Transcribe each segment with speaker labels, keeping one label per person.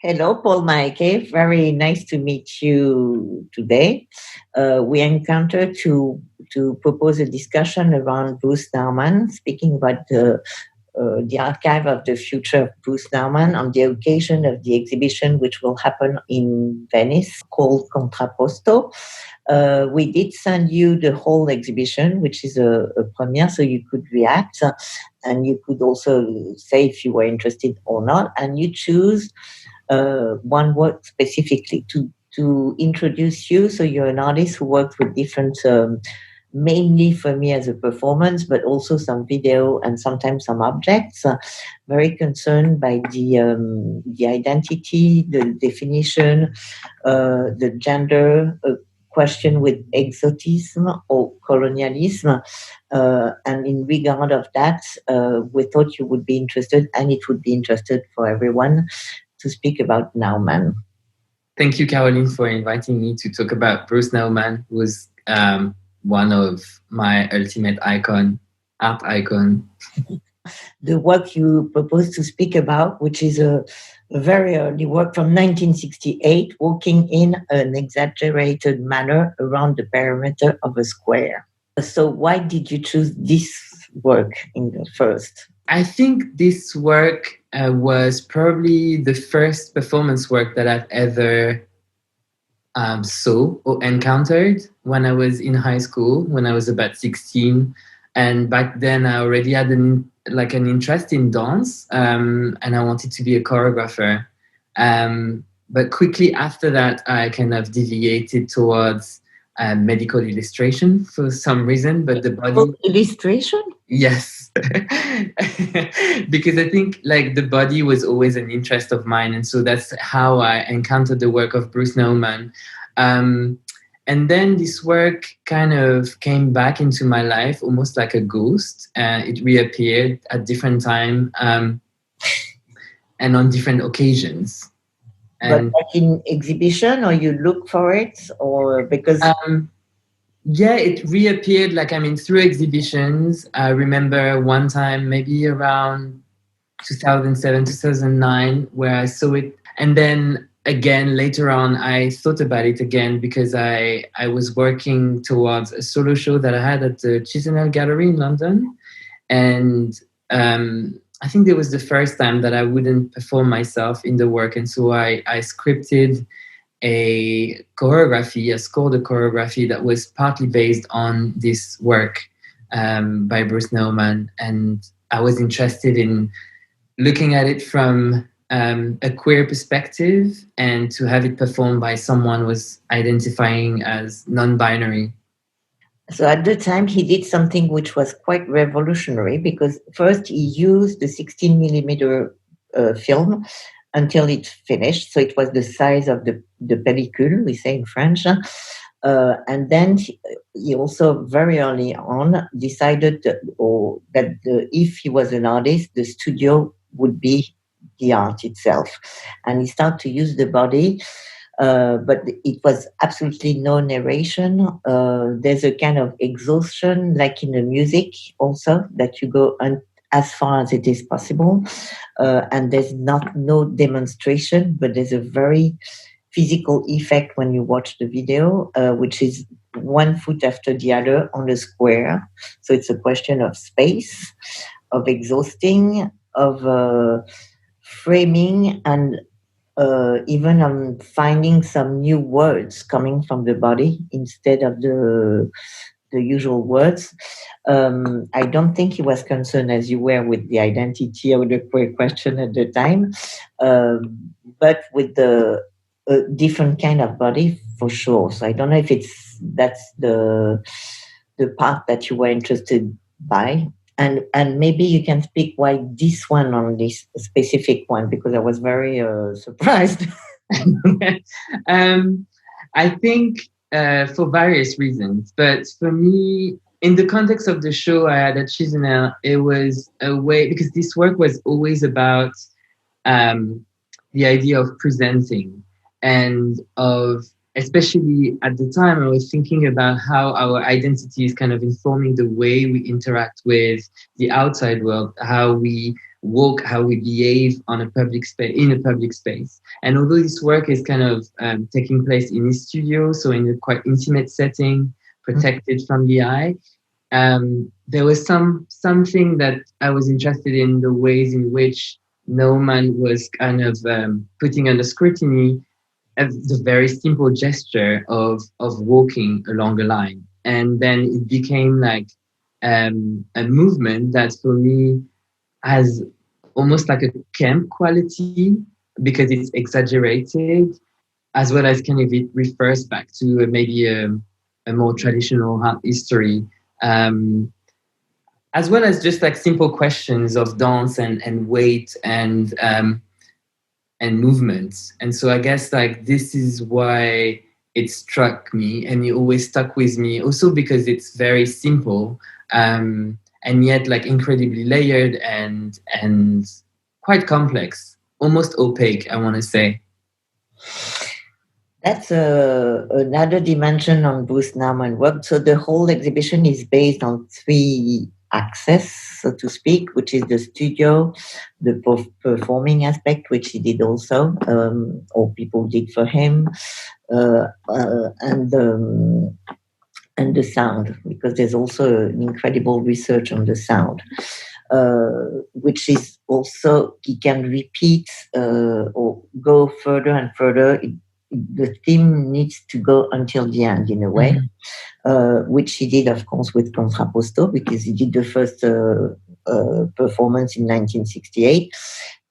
Speaker 1: Hello, Paul Maheke. Very nice to meet you today. We encountered to propose a discussion around Bruce Nauman, speaking about the archive of the future of Bruce Nauman on the occasion of the exhibition which will happen in Venice called Contrapposto. We did send you the whole exhibition, which is a premiere, so you could react and you could also say if you were interested or not, and you choose one work specifically to introduce you. So you're an artist who works with different, mainly for me as a performance, but also some video and sometimes some objects. Very concerned by the identity, the definition, the gender question with exotism or colonialism. And in regard of that, we thought you would be interested, and it would be interested for everyone, to speak about Nauman.
Speaker 2: Thank you, Caroline, for inviting me to talk about Bruce Nauman, who was one of my ultimate art icon.
Speaker 1: The work you propose to speak about, which is a very early work from 1968, walking in an exaggerated manner around the perimeter of a square. So why did you choose this work in the first?
Speaker 2: I think this work was probably the first performance work that I've ever saw or encountered when I was in high school, when I was about 16. And back then I already had an interest in dance, and I wanted to be a choreographer. But quickly after that, I kind of deviated towards medical illustration for some reason. But the body...
Speaker 1: Illustration?
Speaker 2: Yes. Because I think the body was always an interest of mine. And so that's how I encountered the work of Bruce Nauman. And then this work kind of came back into my life almost like a ghost. It reappeared at different times and on different occasions.
Speaker 1: And but like in exhibition, or you look for it, or because...
Speaker 2: Yeah, it reappeared through exhibitions. I remember one time, maybe around 2007, 2009, where I saw it. And then again, later on, I thought about it again because I was working towards a solo show that I had at the Shizuna Gallery in London. And I think it was the first time that I wouldn't perform myself in the work. And so I scripted a scored a choreography that was partly based on this work by Bruce Nauman. And I was interested in looking at it from a queer perspective and to have it performed by someone who was identifying as non-binary.
Speaker 1: So at the time, he did something which was quite revolutionary, because first he used the 16 millimeter film until it finished. So it was the size of the pellicule, we say in French. And then he also very early on decided that if he was an artist, the studio would be the art itself. And he started to use the body, but it was absolutely no narration. There's a kind of exhaustion, like in the music also, that you go as far as it is possible. And there's no demonstration, but there's a very physical effect when you watch the video, which is one foot after the other on a square. So it's a question of space, of exhausting, of framing, and even on finding some new words coming from the body instead of the usual words. I don't think he was concerned as you were with the identity or the queer question at the time, but with the different kind of body for sure. So I don't know if that's the part that you were interested by. And maybe you can speak why this one on this specific one, because I was very surprised.
Speaker 2: I think for various reasons, but for me, in the context of the show I had at Shizuna, it was a way, because this work was always about the idea of presenting, and of, especially at the time, I was thinking about how our identity is kind of informing the way we interact with the outside world, how we walk, how we behave on a public space, in a public space. And although this work is kind of taking place in his studio, so in a quite intimate setting, protected from the eye, there was something that I was interested in, the ways in which Nauman was kind of putting under scrutiny the very simple gesture of walking along a line. And then it became like a movement that for me has almost like a camp quality because it's exaggerated, as well as kind of it refers back to maybe a more traditional art history, as well as just like simple questions of dance and weight and movements. And so I guess like this is why it struck me, and it always stuck with me also because it's very simple, and yet like incredibly layered and quite complex, almost opaque, I want to say.
Speaker 1: That's another dimension on Bruce Nauman work. So the whole exhibition is based on three axes, so to speak, which is the studio, the performing aspect, which he did also, or people did for him, and the sound, because there's also an incredible research on the sound, which is also, he can repeat or go further and further. The theme needs to go until the end in a way, which he did, of course, with Contrapposto, because he did the first performance in 1968,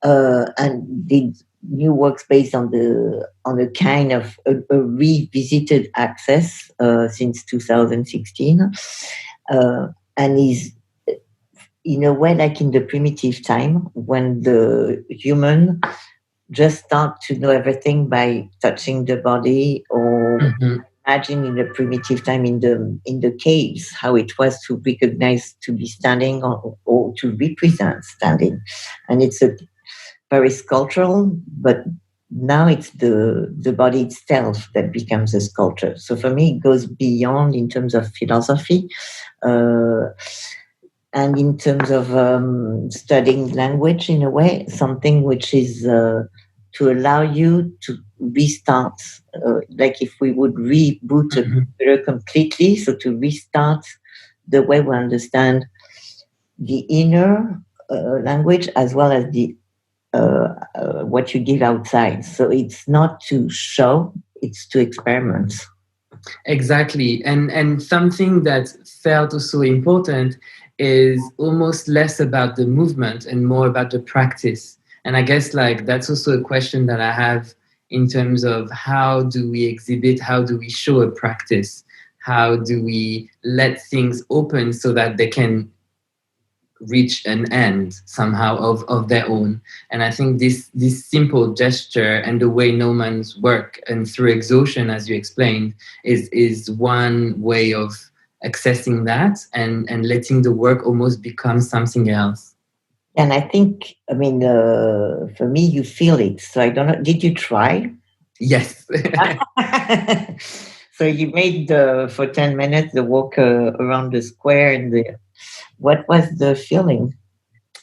Speaker 1: and did new works based on a kind of a revisited access since 2016, and is in a way like in the primitive time when the human just start to know everything by touching the body, or imagine in the primitive time in the caves how it was to recognize to be standing or to represent standing, and it's a very sculptural, but now it's the body itself that becomes a sculpture. So for me, it goes beyond in terms of philosophy. And in terms of studying language, in a way, something which is to allow you to restart, like if we would reboot a computer completely, so to restart the way we understand the inner language as well as the what you give outside. So it's not to show, it's to experiment.
Speaker 2: Exactly. And something that felt also important is almost less about the movement and more about the practice. And I guess like that's also a question that I have in terms of how do we exhibit, how do we show a practice, how do we let things open so that they can reach an end somehow of their own. And I think this simple gesture and the way Nauman's work, and through exhaustion, as you explained, is one way of accessing that and letting the work almost become something else.
Speaker 1: And I think, I mean, for me, you feel it. So I don't know, did you try?
Speaker 2: Yes.
Speaker 1: So you made for 10 minutes the walk around the square, and what was the feeling?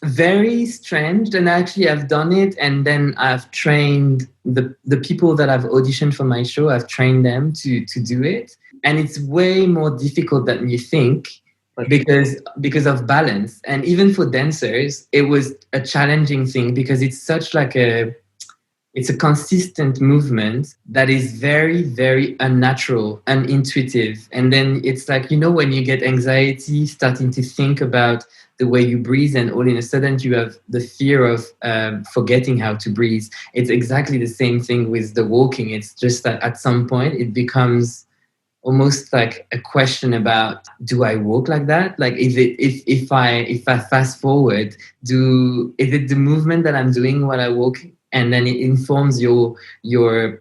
Speaker 2: Very strange. And actually I've done it, and then I've trained the people that I've auditioned for my show, I've trained them to do it. And it's way more difficult than you think because of balance. And even for dancers, it was a challenging thing because it's such like it's a consistent movement that is very, very unnatural and intuitive. And then it's like, you know, when you get anxiety, starting to think about the way you breathe, and all in a sudden you have the fear of forgetting how to breathe. It's exactly the same thing with the walking. It's just that at some point it becomes almost like a question about, do I walk like that? Like, if I fast forward, is it the movement that I'm doing while I walk? And then it informs your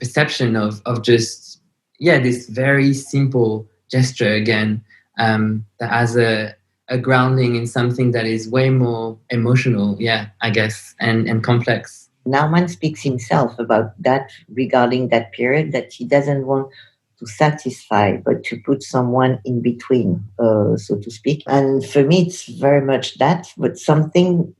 Speaker 2: perception of just, this very simple gesture again, that has a grounding in something that is way more emotional, I guess, and complex.
Speaker 1: Nauman speaks himself about that, regarding that period, that he doesn't want to satisfy, but to put someone in between, so to speak. And for me, it's very much that, but something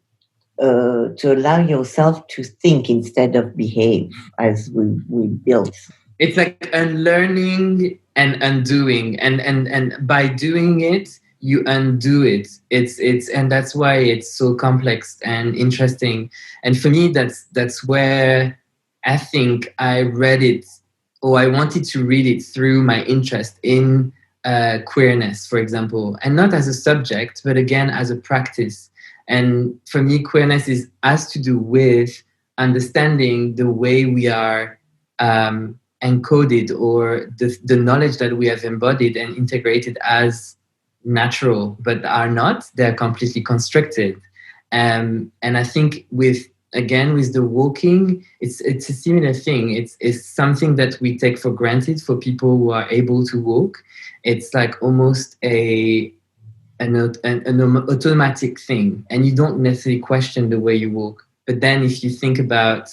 Speaker 1: to allow yourself to think instead of behave, as we built.
Speaker 2: It's like unlearning and undoing, and by doing it, you undo it. It's and that's why it's so complex and interesting. And for me, that's where I think I read it, or I wanted to read it through my interest in queerness, for example, and not as a subject, but again as a practice. And for me, queerness has to do with understanding the way we are encoded, or the knowledge that we have embodied and integrated as natural, but are not. They're completely constricted. And I think with the walking, it's a similar thing. It's something that we take for granted for people who are able to walk. It's like almost an automatic thing, and you don't necessarily question the way you walk. But then if you think about,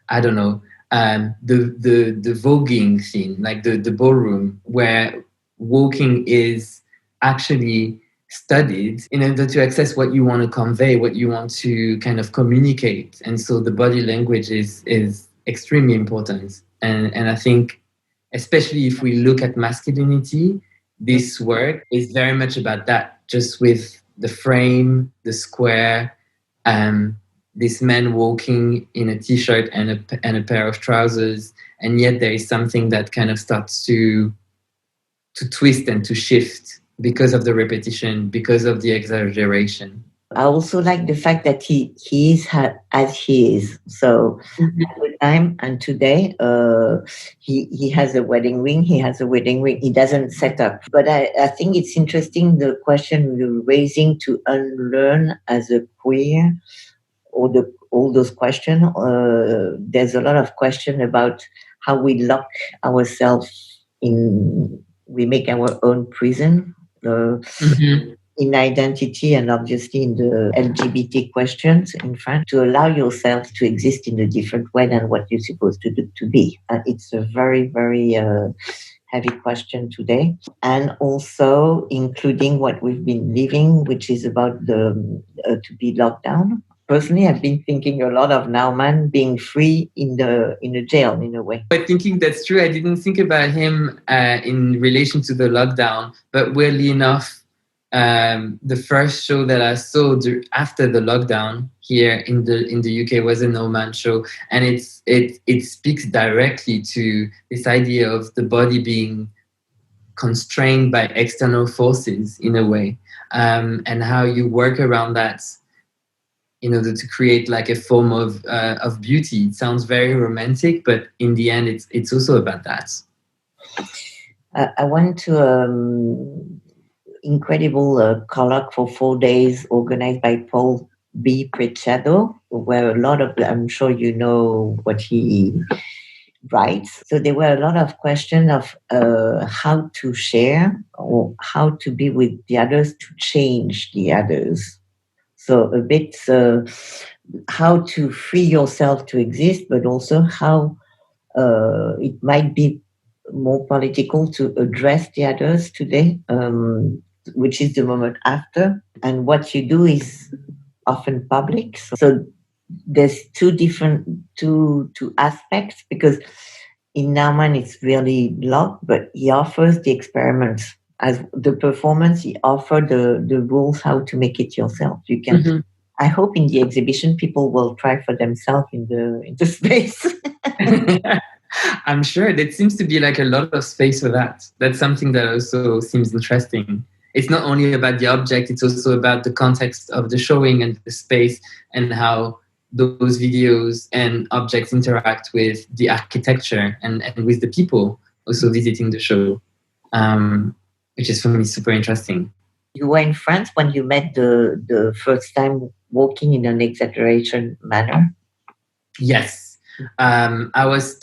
Speaker 2: I don't know, the voguing scene, like the ballroom, where walking is actually studied in order to access what you want to convey, what you want to kind of communicate. And so the body language is extremely important. And I think, especially if we look at masculinity, this work is very much about that, just with the frame, the square, this man walking in a t-shirt and a pair of trousers, and yet there is something that kind of starts to twist and to shift because of the repetition, because of the exaggeration.
Speaker 1: I also like the fact that he is as he is. So at the time and today, he has a wedding ring. He has a wedding ring. He doesn't set up. But I think it's interesting, the question you're raising, to unlearn as a queer, or all those questions. There's a lot of question about how we lock ourselves in. We make our own prison. In identity, and obviously in the LGBT questions, in fact, to allow yourself to exist in a different way than what you're supposed to be. It's a very, very heavy question today. And also including what we've been living, which is about the to be locked down. Personally, I've been thinking a lot of Nauman being free in a jail, in a way.
Speaker 2: I think that's true. I didn't think about him in relation to the lockdown, but weirdly enough, the first show that I saw after the lockdown here in the UK was a Nauman show, and it speaks directly to this idea of the body being constrained by external forces in a way, and how you work around that in order to create like a form of beauty. It sounds very romantic, but in the end, it's also about that.
Speaker 1: I went to incredible colloque for 4 days organized by Paul B. Preciado, where a lot of, I'm sure you know what he writes. So there were a lot of questions of how to share, or how to be with the others to change the others. So a bit how to free yourself to exist, but also how it might be more political to address the others today, which is the moment after. And what you do is often public. So there's two aspects, because in Nauman it's really locked, but he offers the experiments. As the performance, he offered the rules how to make it yourself. You can. I hope in the exhibition people will try for themselves in the space.
Speaker 2: I'm sure there seems to be like a lot of space for that. That's something that also seems interesting. It's not only about the object, it's also about the context of the showing and the space, and how those videos and objects interact with the architecture and with the people also visiting the show, which is for me super interesting.
Speaker 1: You were in France when you met the first time walking in an exaggeration manner?
Speaker 2: Yes. I was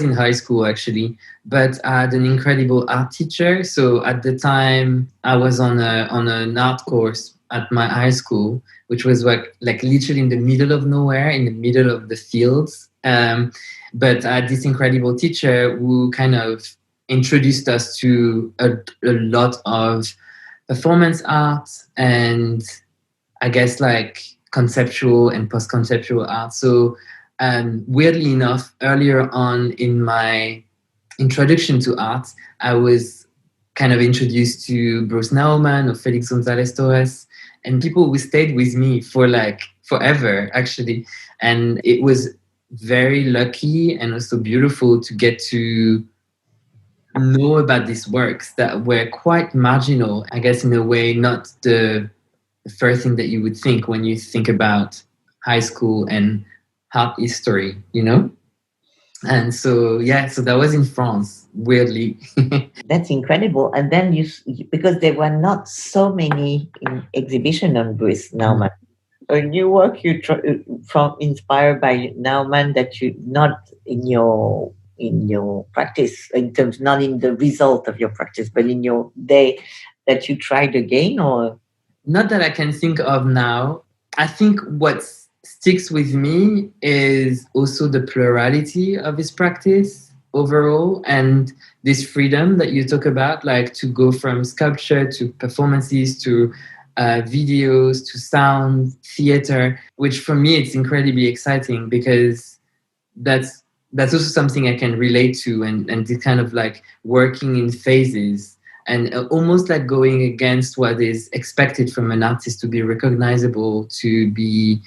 Speaker 2: in high school actually, but I had an incredible art teacher. So at the time I was on an art course at my high school, which was like literally in the middle of nowhere, in the middle of the fields. But I had this incredible teacher who kind of introduced us to a lot of performance art, and I guess like conceptual and post-conceptual art. So weirdly enough, earlier on in my introduction to art, I was kind of introduced to Bruce Nauman or Felix Gonzalez Torres, and people who stayed with me for like forever, actually. And it was very lucky and also beautiful to get to know about these works that were quite marginal, I guess, in a way, not the first thing that you would think when you think about high school and art history, you know? And so, yeah, so that was in France, weirdly.
Speaker 1: That's incredible. And then because there were not so many in exhibition on Bruce Nauman. A new work from inspired by Nauman that you not in your practice in terms not in the result of your practice but in your day that you tried again or
Speaker 2: not that I can think of now. I think what sticks with me is also the plurality of his practice overall and this freedom that you talk about, like to go from sculpture to performances to videos to sound, theater, which for me it's incredibly exciting because that's also something I can relate to and the kind of like working in phases and almost like going against what is expected from an artist to be recognizable, to be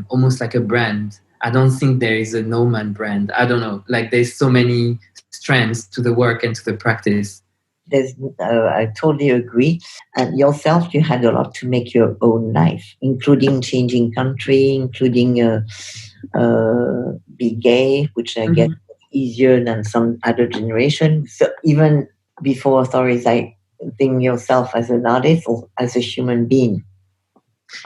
Speaker 2: almost like a brand. I don't think there is a Nauman brand. I don't know. Like there's so many strands to the work and to the practice.
Speaker 1: I totally agree. And yourself, you had a lot to make your own life, including changing country, including be gay, which I guess is easier than some other generation. So even before authorities, I think yourself as an artist or as a human being.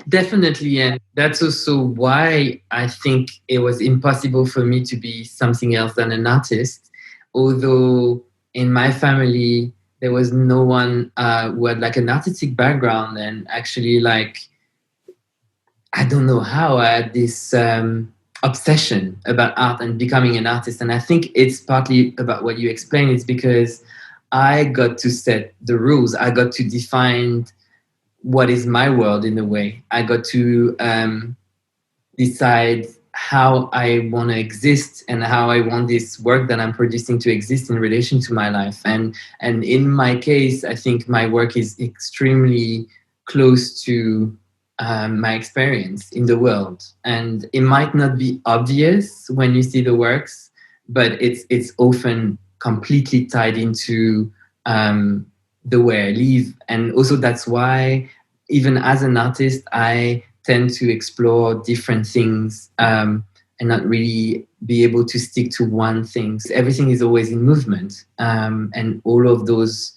Speaker 2: Definitely, and that's also why I think it was impossible for me to be something else than an artist. Although in my family, there was no one who had like an artistic background, and actually, like, I don't know how I had this obsession about art and becoming an artist. And I think it's partly about what you explained. It's because I got to set the rules. I got to define what is my world in a way. I got to decide how I want to exist and how I want this work that I'm producing to exist in relation to my life. And in my case, I think my work is extremely close to my experience in the world. And it might not be obvious when you see the works, but it's often completely tied into the way I live. And also that's why even as an artist, I tend to explore different things and not really be able to stick to one thing. So everything is always in movement. And all of those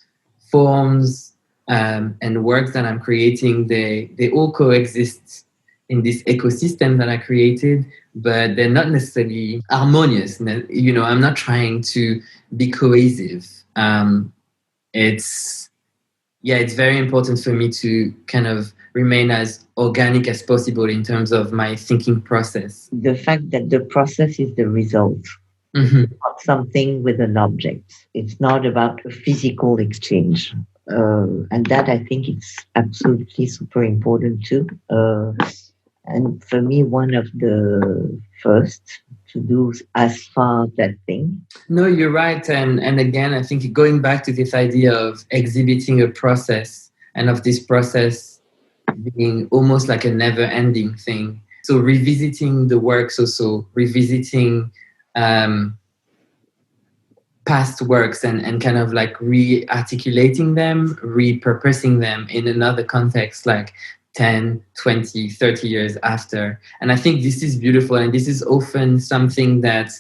Speaker 2: forms and works that I'm creating, they all coexist in this ecosystem that I created, but they're not necessarily harmonious. You know, I'm not trying to be cohesive. It's very important for me to kind of remain as organic as possible in terms of my thinking process.
Speaker 1: The fact that the process is the result.
Speaker 2: Mm-hmm.
Speaker 1: It's not something with an object. It's not about a physical exchange. And that I think it's absolutely super important too. And for me, one of the first to do as far that thing.
Speaker 2: No, you're right. And again, I think going back to this idea of exhibiting a process and of this process being almost like a never ending thing. So revisiting the works, also revisiting past works and kind of like re-articulating them, repurposing them in another context, like 10, 20, 30 years after. And I think this is beautiful. And this is often something that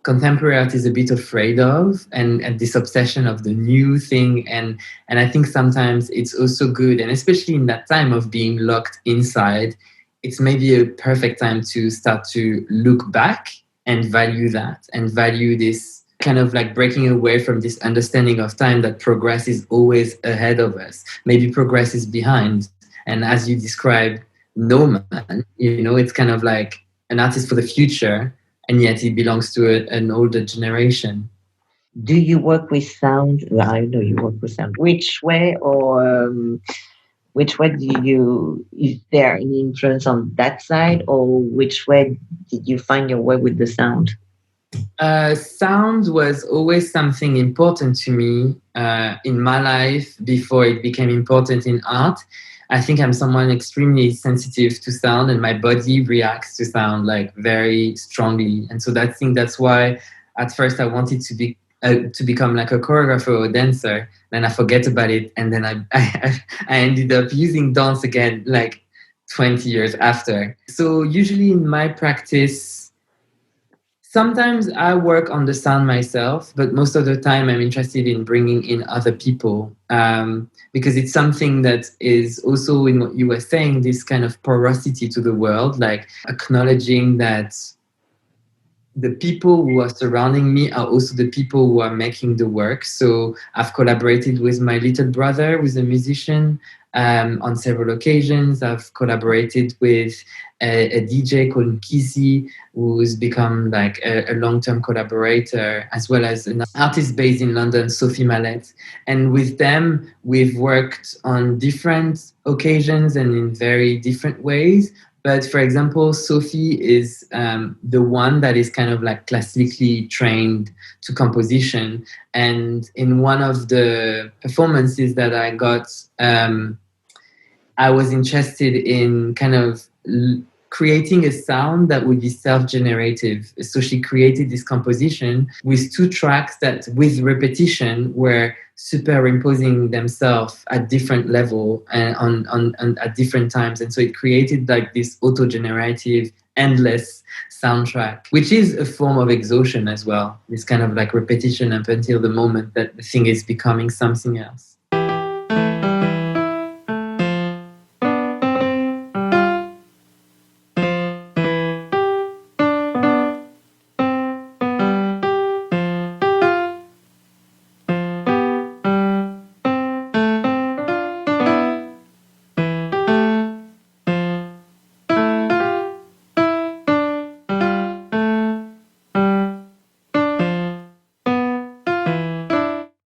Speaker 2: contemporary art is a bit afraid of, and this obsession of the new thing. And I think sometimes it's also good, and especially in that time of being locked inside, it's maybe a perfect time to start to look back and value that, and value this kind of like breaking away from this understanding of time that progress is always ahead of us. Maybe progress is behind. And as you described Nauman, you know, it's kind of like an artist for the future, and yet he belongs to an older generation.
Speaker 1: Do you work with sound? Well, I know you work with sound. Which way, or Which way is there any influence on that side, or which way did you find your way with the sound?
Speaker 2: Sound was always something important to me in my life before it became important in art. I think I'm someone extremely sensitive to sound, and my body reacts to sound like very strongly. And so that's why at first I wanted to become like a choreographer or a dancer. Then I forget about it, and then I ended up using dance again like 20 years after. So usually in my practice, sometimes I work on the sound myself, but most of the time I'm interested in bringing in other people because it's something that is also in what you were saying, this kind of porosity to the world, like acknowledging that the people who are surrounding me are also the people who are making the work. So I've collaborated with my little brother, who's a musician, on several occasions. I've collaborated with a DJ called Kizzy, who's become like a long-term collaborator, as well as an artist based in London, Sophie Mallet. And with them, we've worked on different occasions and in very different ways. But for example, Sophie is the one that is kind of like classically trained to composition. And in one of the performances that I got, I was interested in kind of creating a sound that would be self-generative. So she created this composition with two tracks that, with repetition, were superimposing themselves at different level and on at different times. And so it created like this auto-generative, endless soundtrack, which is a form of exhaustion as well. This kind of like repetition up until the moment that the thing is becoming something else.